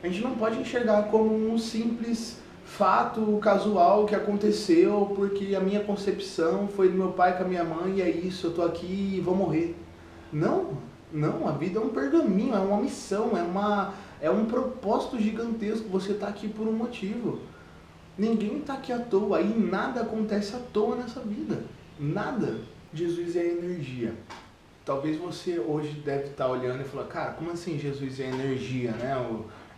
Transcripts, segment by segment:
A gente não pode enxergar como um simples fato casual que aconteceu porque a minha concepção foi do meu pai com a minha mãe e é isso, eu tô aqui e vou morrer. Não, não, a vida é um pergaminho, é uma missão, é um propósito gigantesco, você tá aqui por um motivo. Ninguém tá aqui à toa, e nada acontece à toa nessa vida. Nada. Jesus é energia. Talvez você hoje deve estar olhando e falar, cara, como assim Jesus é energia, né?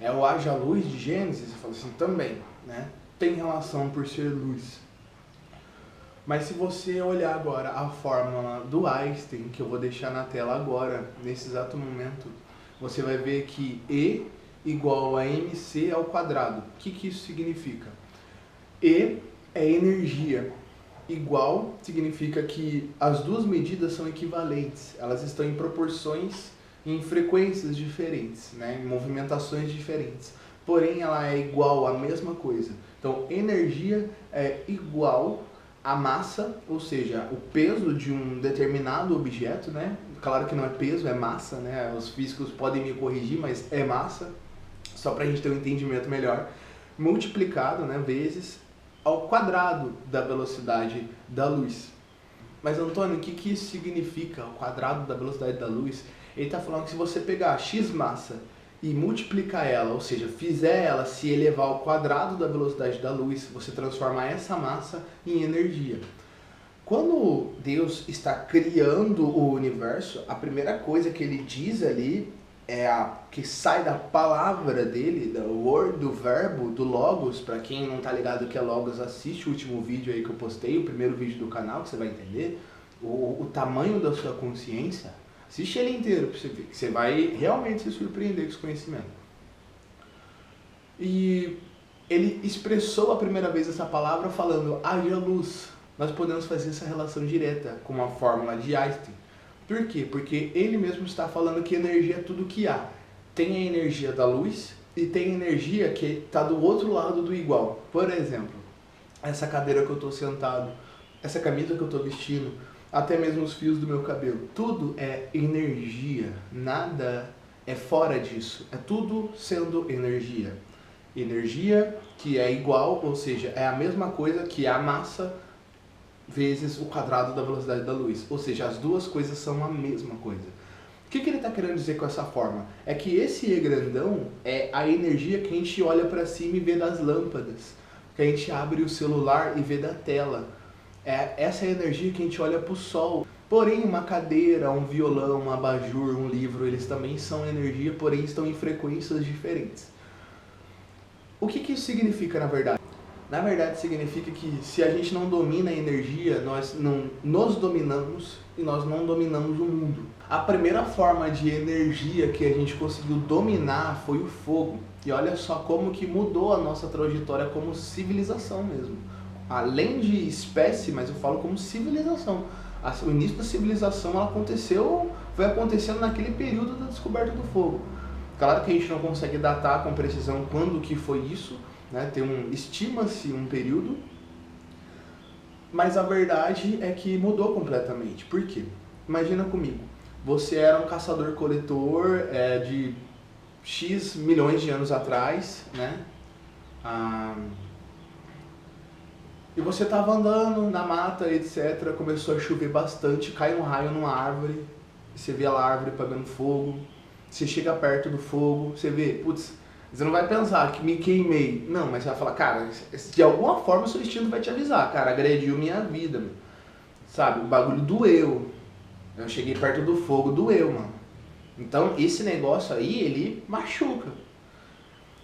É o haja luz de Gênesis? Você fala assim, também, né? Tem relação por ser luz. Mas se você olhar agora a fórmula do Einstein, que eu vou deixar na tela agora, nesse exato momento, você vai ver que E igual a mc ao quadrado. O que isso significa? E é energia. Igual significa que as duas medidas são equivalentes. Elas estão em proporções e em frequências diferentes, né? Em movimentações diferentes. Porém, ela é igual à mesma coisa. Então, energia é igual a massa, ou seja, o peso de um determinado objeto, né? Claro que não é peso, é massa, né? Os físicos podem me corrigir, mas é massa, só para a gente ter um entendimento melhor, multiplicado, né, vezes ao quadrado da velocidade da luz. Mas Antônio, o que isso significa, o quadrado da velocidade da luz? Ele está falando que se você pegar x massa e multiplicar ela, ou seja, fizer ela se elevar ao quadrado da velocidade da luz, você transforma essa massa em energia. Quando Deus está criando o universo, a primeira coisa que ele diz ali que sai da palavra dele, do word, do verbo, do logos. Para quem não tá ligado o que é logos, assiste o último vídeo aí que eu postei, o primeiro vídeo do canal, que você vai entender o tamanho da sua consciência. Assiste ele inteiro para você ver, que você vai realmente se surpreender com esse conhecimento. E ele expressou a primeira vez essa palavra falando, haja luz. Nós podemos fazer essa relação direta com a fórmula de Einstein. Por quê? Porque ele mesmo está falando que energia é tudo que há. Tem a energia da luz e tem a energia que está do outro lado do igual. Por exemplo, essa cadeira que eu estou sentado, essa camisa que eu estou vestindo, até mesmo os fios do meu cabelo. Tudo é energia, nada é fora disso. É tudo sendo energia. Energia que é igual, ou seja, é a mesma coisa que a massa vezes o quadrado da velocidade da luz. Ou seja, as duas coisas são a mesma coisa. O que ele está querendo dizer com essa forma? É que esse E grandão é a energia que a gente olha para cima e vê das lâmpadas. Que a gente abre o celular e vê da tela. Essa é a energia que a gente olha para o sol. Porém, uma cadeira, um violão, um abajur, um livro, eles também são energia, porém estão em frequências diferentes. O que isso significa na verdade? Na verdade significa que se a gente não domina a energia, nós não nos dominamos e nós não dominamos o mundo. A primeira forma de energia que a gente conseguiu dominar foi o fogo. E olha só como que mudou a nossa trajetória como civilização mesmo. Além de espécie, mas eu falo como civilização. O início da civilização foi acontecendo naquele período da descoberta do fogo. Claro que a gente não consegue datar com precisão quando que foi isso, né? Estima-se um período, mas a verdade é que mudou completamente. Por quê? Imagina comigo, você era um caçador-coletor de X milhões de anos atrás, né? E você estava andando na mata, etc. Começou a chover bastante, cai um raio numa árvore, você vê a árvore pegando fogo, você chega perto do fogo, você vê, putz, você não vai pensar que me queimei. Não, mas você vai falar, cara, de alguma forma o seu instinto vai te avisar, cara, agrediu minha vida, mano. Sabe, o bagulho doeu. Eu cheguei perto do fogo, doeu, mano. Então esse negócio aí, ele machuca.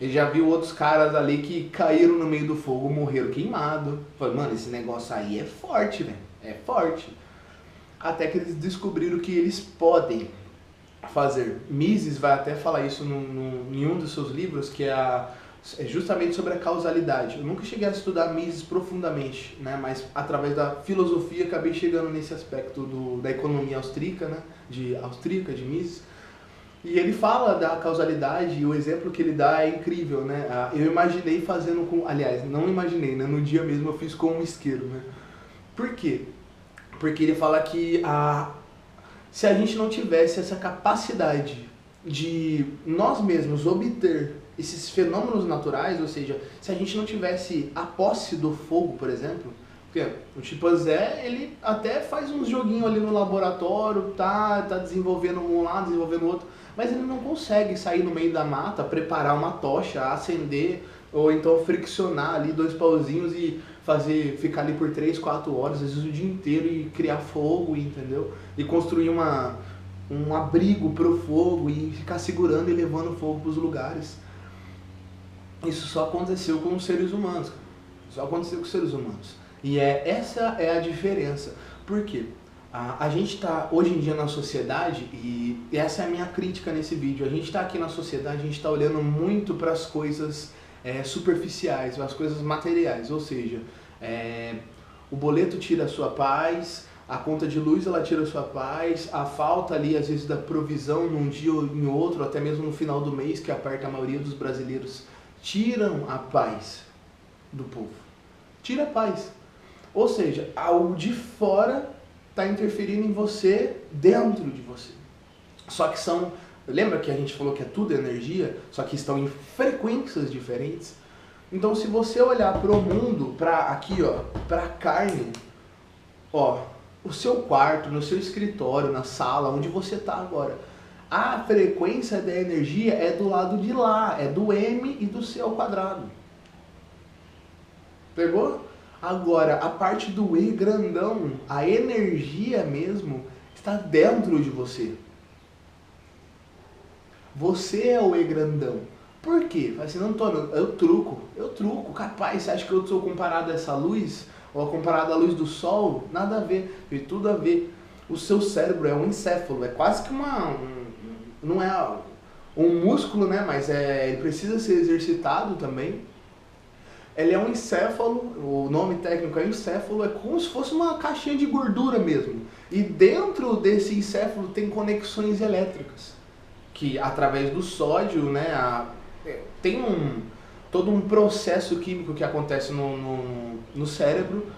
Ele já viu outros caras ali que caíram no meio do fogo, morreram queimados. Falei, mano, esse negócio aí é forte, velho. É forte. Até que eles descobriram que eles podem fazer. Mises vai até falar isso em um dos seus livros, que é justamente sobre a causalidade. Eu nunca cheguei a estudar Mises profundamente, né? Mas através da filosofia acabei chegando nesse aspecto da economia austríaca, né? de Mises. E ele fala da causalidade e o exemplo que ele dá é incrível, né? Eu imaginei fazendo com... Aliás, não imaginei, né? No dia mesmo eu fiz com um isqueiro, né? Por quê? Porque ele fala que se a gente não tivesse essa capacidade de nós mesmos obter esses fenômenos naturais, ou seja, se a gente não tivesse a posse do fogo, por exemplo, porque o chimpanzé, ele até faz uns joguinhos ali no laboratório, tá desenvolvendo um lado, desenvolvendo outro, mas ele não consegue sair no meio da mata, preparar uma tocha, acender, ou então friccionar ali 2 pauzinhos e ficar ali por 3, 4 horas, às vezes o dia inteiro e criar fogo, entendeu? E construir um abrigo pro fogo e ficar segurando e levando fogo pros lugares. Isso só aconteceu com os seres humanos, cara. Só aconteceu com os seres humanos. E essa é a diferença. Por quê? A gente está hoje em dia na sociedade, e essa é a minha crítica nesse vídeo, a gente está aqui na sociedade, a gente está olhando muito para as coisas superficiais, as coisas materiais, ou seja, o boleto tira a sua paz, a conta de luz ela tira a sua paz, a falta ali às vezes da provisão num dia ou em outro, até mesmo no final do mês, que aperta a maioria dos brasileiros, tiram a paz do povo. Tira a paz. Ou seja, algo de fora está interferindo em você, dentro de você. Só que lembra que a gente falou que é tudo energia, só que estão em frequências diferentes? Então se você olhar para o mundo, para a carne, o seu quarto, no seu escritório, na sala, onde você está agora, a frequência da energia é do lado de lá, é do M e do C ao quadrado. Pegou? Agora, a parte do E grandão, a energia mesmo, está dentro de você. Você é o E grandão. Por quê? Fala assim, Antônio, eu truco. Capaz, você acha que eu sou comparado a essa luz? Ou comparado à luz do sol? Nada a ver, tem tudo a ver. O seu cérebro é um encéfalo, é quase que não é um músculo, né? Mas ele precisa ser exercitado também. Ele é um encéfalo, o nome técnico é encéfalo, é como se fosse uma caixinha de gordura mesmo. E dentro desse encéfalo tem conexões elétricas, que através do sódio, né, tem todo um processo químico que acontece no cérebro,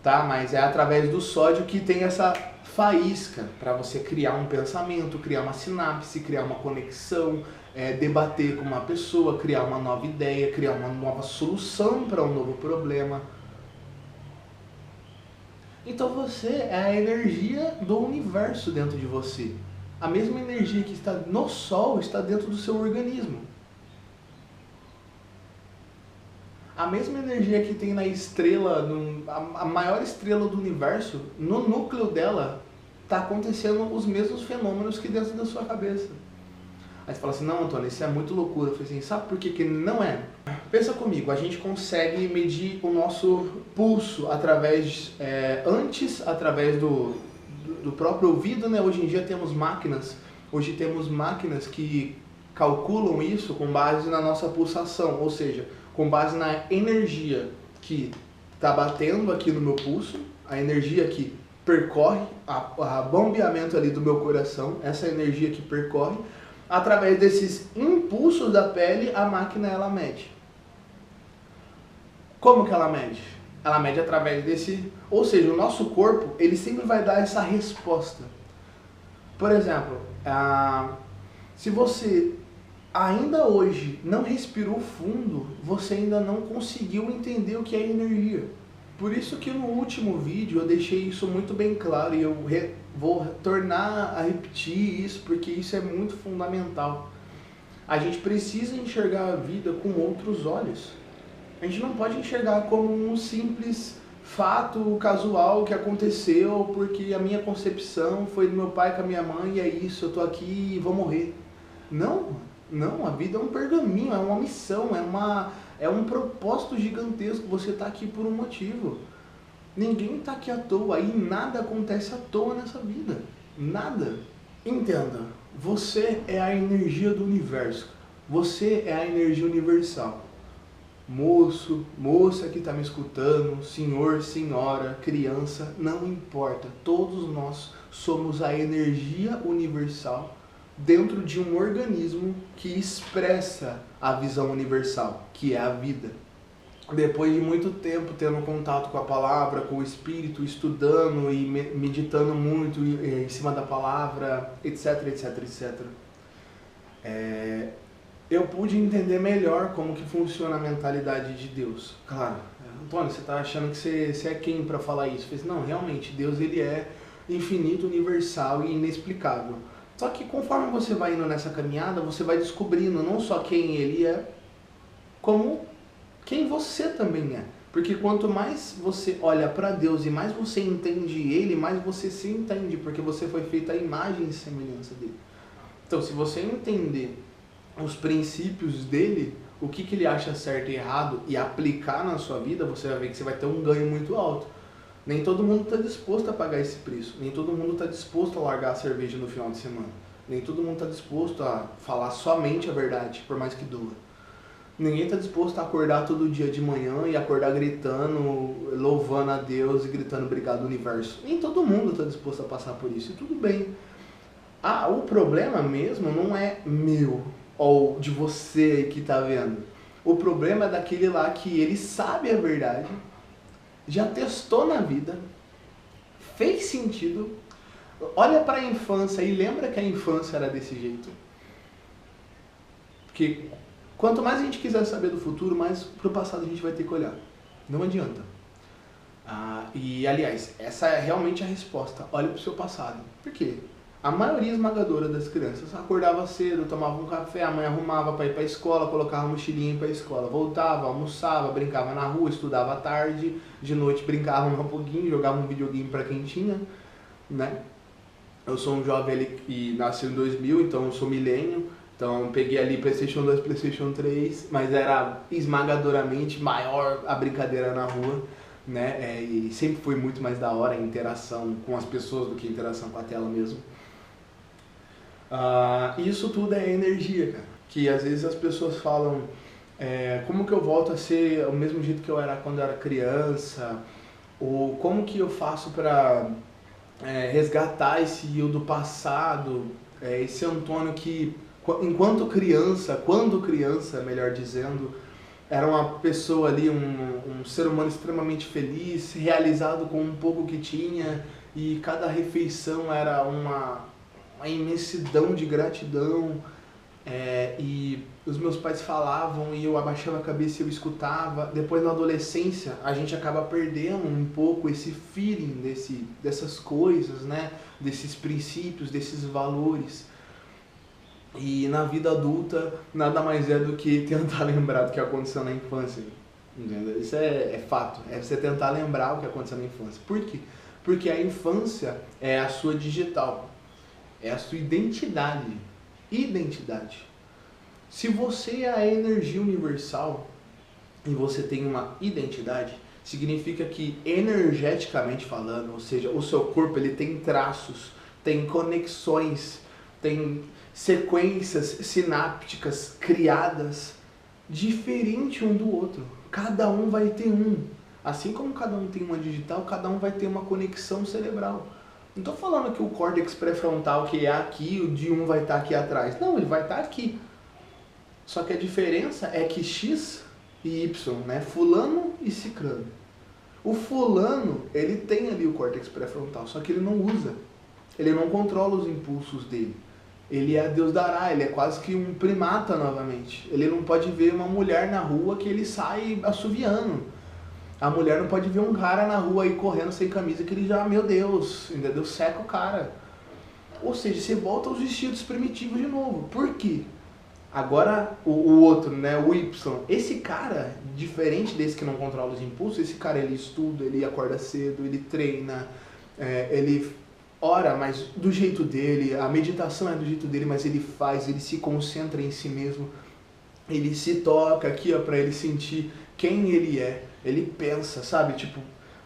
tá? Mas é através do sódio que tem essa faísca para você criar um pensamento, criar uma sinapse, criar uma conexão, debater com uma pessoa, criar uma nova ideia, criar uma nova solução para um novo problema. Então você é a energia do universo dentro de você. A mesma energia que está no Sol está dentro do seu organismo. A mesma energia que tem na estrela, a maior estrela do universo, no núcleo dela está acontecendo os mesmos fenômenos que dentro da sua cabeça. Aí você fala assim, não, Antônio, isso é muito loucura. Eu falei assim, sabe por que não é? Pensa comigo, a gente consegue medir o nosso pulso através do próprio ouvido, né? Hoje em dia temos máquinas que calculam isso com base na nossa pulsação, ou seja, com base na energia que está batendo aqui no meu pulso, a energia que percorre, a bombeamento ali do meu coração, essa energia que percorre, através desses impulsos da pele, a máquina ela mede. Como que ela mede? Ela mede através ou seja, o nosso corpo, ele sempre vai dar essa resposta. Por exemplo, se você ainda hoje não respirou fundo, você ainda não conseguiu entender o que é energia. Por isso que no último vídeo eu deixei isso muito bem claro e eu vou tornar a repetir isso porque isso é muito fundamental. A gente precisa enxergar a vida com outros olhos. A gente não pode enxergar como um simples fato casual que aconteceu porque a minha concepção foi do meu pai com a minha mãe e é isso, eu tô aqui e vou morrer. Não, a vida é um pergaminho, é uma missão, é um propósito gigantesco, você está aqui por um motivo. Ninguém está aqui à toa, e nada acontece à toa nessa vida. Nada. Entenda, você é a energia do universo. Você é a energia universal. Moço, moça que está me escutando, senhor, senhora, criança, não importa. Todos nós somos a energia universal dentro de um organismo que expressa a visão universal, que é a vida. Depois de muito tempo tendo contato com a palavra, com o espírito, estudando e meditando muito em cima da palavra, etc, etc, etc. eu pude entender melhor como que funciona a mentalidade de Deus. Claro, Antônio, você está achando que você é quem para falar isso? Eu falei, não, realmente, Deus ele é infinito, universal e inexplicável. Só que conforme você vai indo nessa caminhada, você vai descobrindo não só quem ele é, como quem você também é. Porque quanto mais você olha para Deus e mais você entende ele, mais você se entende, porque você foi feita a imagem e semelhança dele. Então, se você entender os princípios dele, o que ele acha certo e errado, e aplicar na sua vida, você vai ver que você vai ter um ganho muito alto. Nem todo mundo está disposto a pagar esse preço. Nem todo mundo está disposto a largar a cerveja no final de semana. Nem todo mundo está disposto a falar somente a verdade, por mais que doa. Ninguém está disposto a acordar todo dia de manhã e acordar gritando, louvando a Deus e gritando obrigado universo. Nem todo mundo está disposto a passar por isso. E tudo bem. O problema mesmo não é meu ou de você que está vendo. O problema é daquele lá que ele sabe a verdade, já testou na vida, fez sentido, olha para a infância e lembra que a infância era desse jeito. Porque quanto mais a gente quiser saber do futuro, mais pro passado a gente vai ter que olhar. Não adianta. E aliás, essa é realmente a resposta. Olhe pro seu passado. Por quê? A maioria esmagadora das crianças acordava cedo, tomava um café, a mãe arrumava para ir para a escola, colocava a mochilinha para a escola, voltava, almoçava, brincava na rua, estudava à tarde, de noite brincava um pouquinho, jogava um videogame para quem tinha, né? Eu sou um jovem ali que nasceu em 2000, então eu sou milênio, então peguei ali PlayStation 2, PlayStation 3, mas era esmagadoramente maior a brincadeira na rua, né? E sempre foi muito mais da hora a interação com as pessoas do que a interação com a tela mesmo. Isso tudo é energia, cara. Que às vezes as pessoas falam, como que eu volto a ser o mesmo jeito que eu era quando eu era criança, ou como que eu faço para resgatar esse eu do passado, esse Antônio que quando criança, melhor dizendo, era uma pessoa ali, um ser humano extremamente feliz, realizado com um pouco que tinha, e cada refeição era uma imensidão de gratidão, e os meus pais falavam e eu abaixava a cabeça e eu escutava. Depois na adolescência a gente acaba perdendo um pouco esse feeling dessas coisas, né? Desses princípios, desses valores. E na vida adulta nada mais é do que tentar lembrar do que aconteceu na infância. Entendeu? Isso é fato, é você tentar lembrar o que aconteceu na infância. Por quê? Porque a infância é a sua digital. É a sua identidade. Se você é a energia universal e você tem uma identidade, significa que energeticamente falando, ou seja, o seu corpo ele tem traços, tem conexões, tem sequências sinápticas criadas diferente um do outro. Cada um vai ter um. Assim como cada um tem uma digital, cada um vai ter uma conexão cerebral. Não estou falando que o córtex pré-frontal que é aqui, o de um vai estar aqui atrás. Não, ele vai estar aqui. Só que a diferença é que X e Y, né? Fulano e cicrano. O fulano, ele tem ali o córtex pré-frontal, só que ele não usa. Ele não controla os impulsos dele. Ele é Deus dará, ele é quase que um primata novamente. Ele não pode ver uma mulher na rua que ele sai assoviando. A mulher não pode ver um cara na rua aí correndo sem camisa que ele já, meu Deus, entendeu? Seca o cara. Ou seja, você volta aos instintos primitivos de novo. Por quê? Agora o outro, né, o Y, esse cara, diferente desse que não controla os impulsos, esse cara ele estuda, ele acorda cedo, ele treina, ele ora, mas do jeito dele, a meditação é do jeito dele, mas ele faz, ele se concentra em si mesmo, ele se toca aqui, ó, pra ele sentir quem ele é. Ele pensa, sabe? Tipo,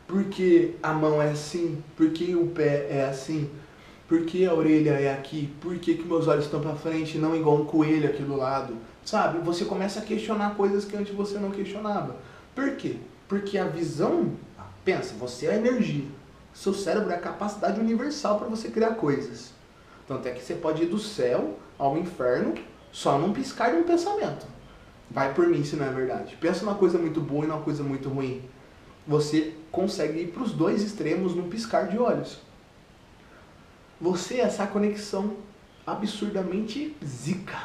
por que a mão é assim? Por que o pé é assim? Por que a orelha é aqui? Por que meus olhos estão para frente e não igual um coelho aqui do lado? Sabe? Você começa a questionar coisas que antes você não questionava. Por quê? Porque a visão... Pensa, você é a energia. Seu cérebro é a capacidade universal para você criar coisas. Tanto é que você pode ir do céu ao inferno só num piscar de um pensamento. Vai por mim se não é verdade. Pensa numa coisa muito boa e numa coisa muito ruim. Você consegue ir para os dois extremos num piscar de olhos. Você é essa conexão absurdamente zica.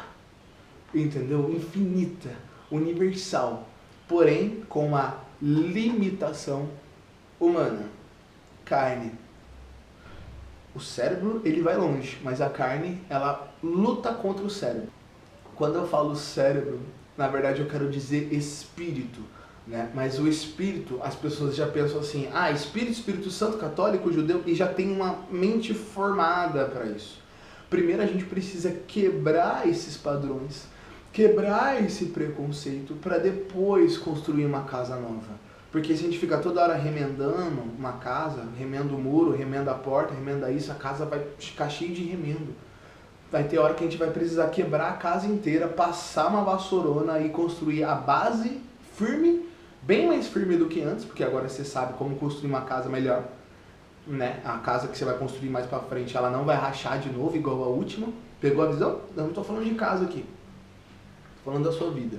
entendeu? Infinita, universal, porém com a limitação humana. Carne. O cérebro, ele vai longe, mas a carne, ela luta contra o cérebro. Quando eu falo cérebro, na verdade eu quero dizer espírito, né? Mas o espírito, as pessoas já pensam assim, Espírito Santo, católico, judeu, e já tem uma mente formada para isso. Primeiro a gente precisa quebrar esses padrões, quebrar esse preconceito para depois construir uma casa nova. Porque se a gente ficar toda hora remendando uma casa, remenda o muro, remenda a porta, remenda isso, a casa vai ficar cheia de remendo. Vai ter hora que a gente vai precisar quebrar a casa inteira, passar uma vassourona e construir a base firme, bem mais firme do que antes, porque agora você sabe como construir uma casa melhor, né? A casa que você vai construir mais pra frente, ela não vai rachar de novo igual a última. Pegou a visão? Eu não tô falando de casa aqui. Tô falando da sua vida.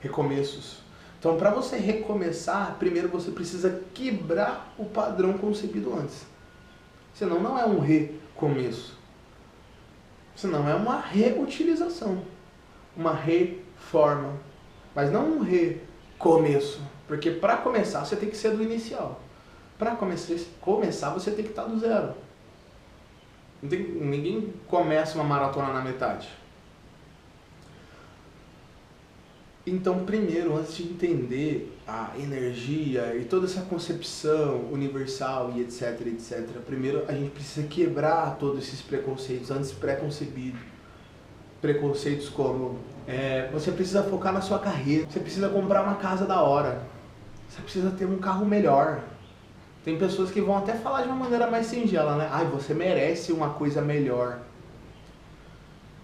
Recomeços. Então, para você recomeçar, primeiro você precisa quebrar o padrão concebido antes. Senão não é um recomeço. Senão é uma reutilização. Uma reforma. Mas não um recomeço. Porque para começar, você tem que ser do inicial. Para começar, você tem que estar do zero. Ninguém começa uma maratona na metade. Então, primeiro, antes de entender a energia e toda essa concepção universal e etc, etc, primeiro a gente precisa quebrar todos esses preconceitos antes pré-concebidos. Preconceitos como, você precisa focar na sua carreira, você precisa comprar uma casa da hora, você precisa ter um carro melhor. Tem pessoas que vão até falar de uma maneira mais singela, né? Você merece uma coisa melhor.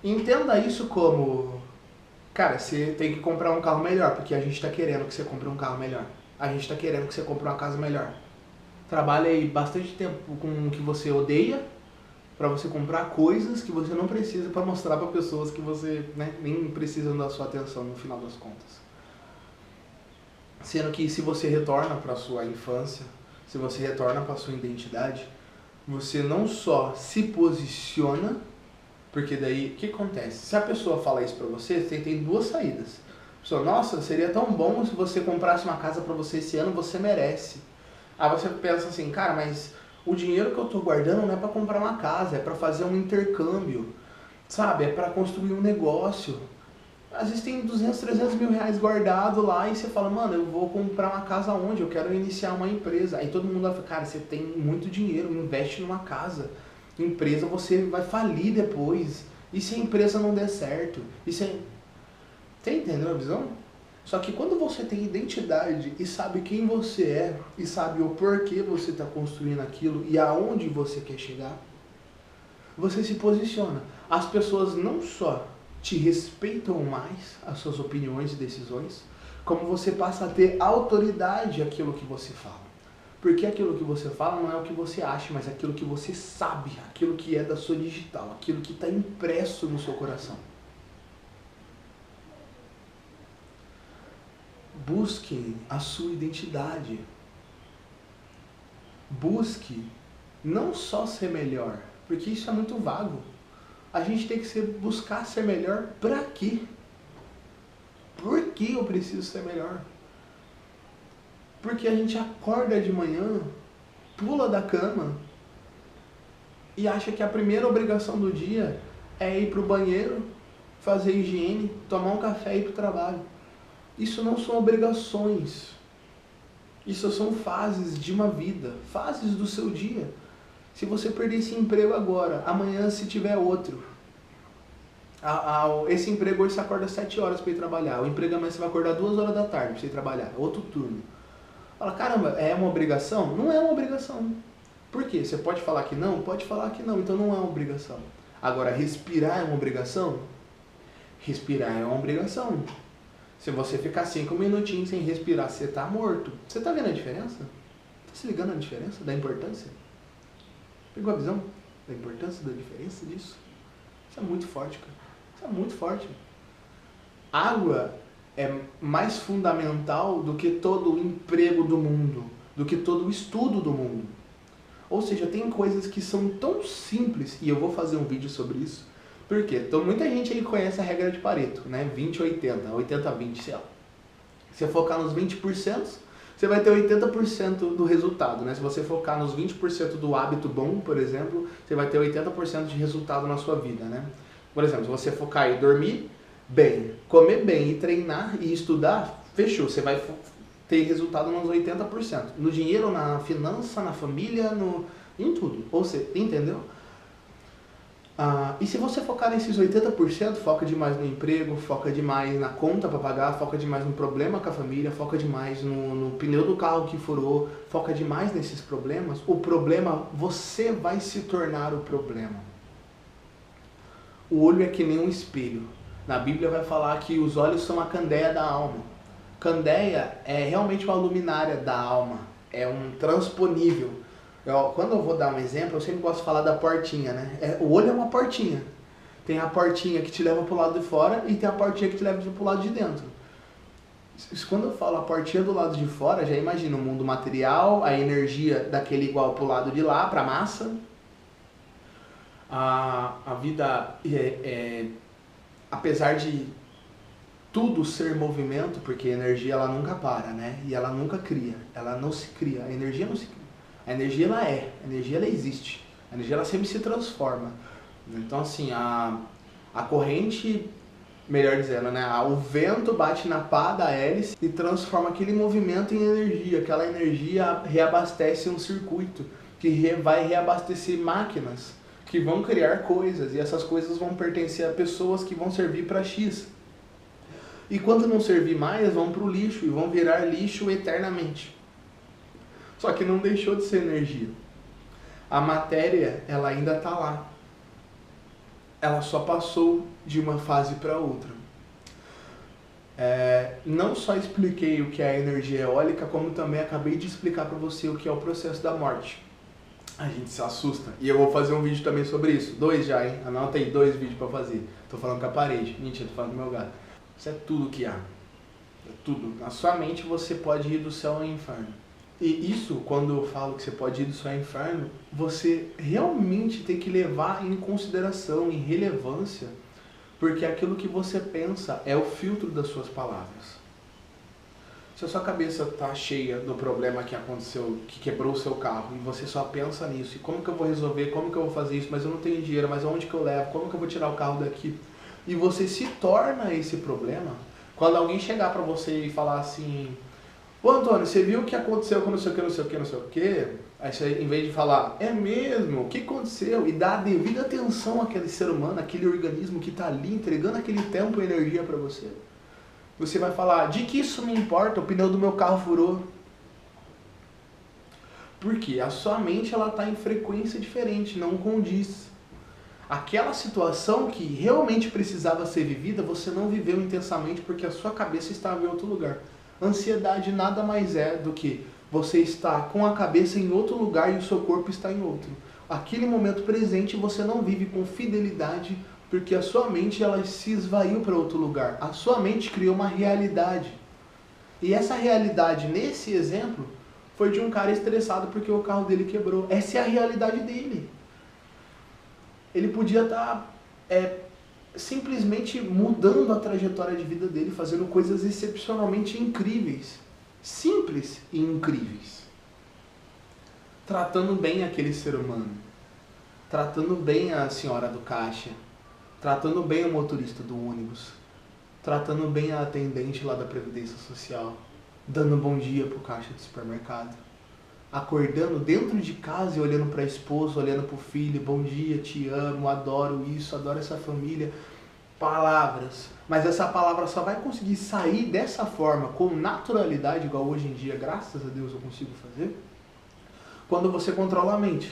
Entenda isso como... Cara, você tem que comprar um carro melhor, porque a gente está querendo que você compre um carro melhor. A gente está querendo que você compre uma casa melhor. Trabalha aí bastante tempo com o que você odeia, para você comprar coisas que você não precisa para mostrar para pessoas que você, né, nem precisam da sua atenção no final das contas. Sendo que se você retorna para a sua infância, se você retorna para a sua identidade, você não só se posiciona. Porque daí, o que acontece? Se a pessoa fala isso pra você, você tem duas saídas. A pessoa, nossa, seria tão bom se você comprasse uma casa pra você esse ano, você merece. Aí você pensa assim, cara, mas o dinheiro que eu tô guardando não é pra comprar uma casa, é pra fazer um intercâmbio, sabe? É pra construir um negócio. Às vezes tem 200, 300 mil reais guardado lá e você fala, mano, eu vou comprar uma casa onde? Eu quero iniciar uma empresa. Aí todo mundo vai falar, cara, você tem muito dinheiro, investe numa casa. Empresa você vai falir depois. E se a empresa não der certo? Você entendeu a visão? Só que quando você tem identidade e sabe quem você é, e sabe o porquê você está construindo aquilo e aonde você quer chegar, você se posiciona. As pessoas não só te respeitam mais as suas opiniões e decisões, como você passa a ter autoridade àquilo que você fala. Porque aquilo que você fala não é o que você acha, mas aquilo que você sabe, aquilo que é da sua digital, aquilo que está impresso no seu coração. Busque a sua identidade. Busque não só ser melhor, porque isso é muito vago. A gente tem que buscar ser melhor para quê? Por que eu preciso ser melhor? Porque a gente acorda de manhã, pula da cama e acha que a primeira obrigação do dia é ir para o banheiro, fazer higiene, tomar um café e ir para o trabalho. Isso não são obrigações. Isso são fases de uma vida, fases do seu dia. Se você perder esse emprego agora, amanhã se tiver outro. Esse emprego hoje você acorda 7 horas para ir trabalhar. O emprego amanhã você vai acordar 2 horas da tarde para você ir trabalhar. Outro turno. Fala, caramba, é uma obrigação? Não é uma obrigação. Por quê? Você pode falar que não? Pode falar que não, então não é uma obrigação. Agora, respirar é uma obrigação? Respirar é uma obrigação. Se você ficar 5 minutinhos sem respirar, você está morto. Você está vendo a diferença? Está se ligando a diferença da importância? Pegou a visão da importância, da diferença disso? Isso é muito forte, cara. Isso é muito forte. Água é mais fundamental do que todo o emprego do mundo, do que todo o estudo do mundo. Ou seja, tem coisas que são tão simples, e eu vou fazer um vídeo sobre isso, Por quê? Então muita gente aí conhece a regra de Pareto, né? 20-80, 80-20, sei lá. Se você focar nos 20%, você vai ter 80% do resultado, né? Se você focar nos 20% do hábito bom, por exemplo, você vai ter 80% de resultado na sua vida, né? Por exemplo, se você focar em dormir bem, comer bem e treinar e estudar, fechou, você vai ter resultado nos 80%. No dinheiro, na finança, na família, em tudo. Ou seja, entendeu? E se você focar nesses 80%, foca demais no emprego, foca demais na conta para pagar, foca demais no problema com a família, foca demais no pneu do carro que furou, foca demais nesses problemas, o problema, você vai se tornar o problema. O olho é que nem um espelho. Na Bíblia vai falar que os olhos são a candeia da alma. Candeia é realmente uma luminária da alma, é um transponível. Quando eu vou dar um exemplo, eu sempre gosto de falar da portinha, né? O olho é uma portinha. Tem a portinha que te leva para o lado de fora e tem a portinha que te leva para o lado de dentro. Quando eu falo a portinha do lado de fora, já imagina o mundo material, a energia daquele igual para o lado de lá, para a massa. A vida, apesar de tudo ser movimento, porque a energia ela nunca para, né? E ela nunca cria, ela não se cria, a energia não se cria. A energia ela ela existe, a energia ela sempre se transforma. Então assim, a corrente, melhor dizendo, né, o vento bate na pá da hélice e transforma aquele movimento em energia. Aquela energia reabastece um circuito que vai reabastecer máquinas que vão criar coisas, e essas coisas vão pertencer a pessoas que vão servir para X. E quando não servir mais, vão para o lixo e vão virar lixo eternamente. Só que não deixou de ser energia. A matéria, ela ainda está lá. Ela só passou de uma fase para outra. Não só expliquei o que é a energia eólica, como também acabei de explicar para você o que é o processo da morte. A gente se assusta. E eu vou fazer um vídeo também sobre isso. 2 já, hein? Anota aí 2 vídeos para fazer. Tô falando com a parede. Mentira, tô falando com o meu gato. Isso é tudo que há. É tudo. Na sua mente você pode ir do céu ao inferno. E isso, quando eu falo que você pode ir do céu ao inferno, você realmente tem que levar em consideração, em relevância, porque aquilo que você pensa é o filtro das suas palavras. Se a sua cabeça está cheia do problema que aconteceu, que quebrou o seu carro, e você só pensa nisso, e como que eu vou resolver, como que eu vou fazer isso, mas eu não tenho dinheiro, mas aonde que eu levo, como que eu vou tirar o carro daqui, e você se torna esse problema, quando alguém chegar para você e falar assim: ô Antônio, você viu o que aconteceu com não sei o que, não sei o que, não sei o que? Aí você, em vez de falar, é mesmo, o que aconteceu? E dar a devida atenção àquele ser humano, àquele organismo que está ali entregando aquele tempo e energia para você. Você vai falar, de que isso me importa, o pneu do meu carro furou. Por quê? A sua mente está em frequência diferente, não condiz. Aquela situação que realmente precisava ser vivida, você não viveu intensamente porque a sua cabeça estava em outro lugar. Ansiedade nada mais é do que você estar com a cabeça em outro lugar e o seu corpo está em outro. Aquele momento presente você não vive com fidelidade porque a sua mente ela se esvaiu para outro lugar. A sua mente criou uma realidade. E essa realidade, nesse exemplo, foi de um cara estressado porque o carro dele quebrou. Essa é a realidade dele. Ele podia estar simplesmente mudando a trajetória de vida dele, fazendo coisas excepcionalmente incríveis, simples e incríveis, tratando bem aquele ser humano, tratando bem a senhora do caixa, tratando bem o motorista do ônibus, tratando bem a atendente lá da Previdência Social, dando bom dia pro caixa do supermercado, acordando dentro de casa e olhando para a esposa, olhando para o filho, bom dia, te amo, adoro isso, adoro essa família, palavras. Mas essa palavra só vai conseguir sair dessa forma, com naturalidade, igual hoje em dia, graças a Deus eu consigo fazer, quando você controla a mente.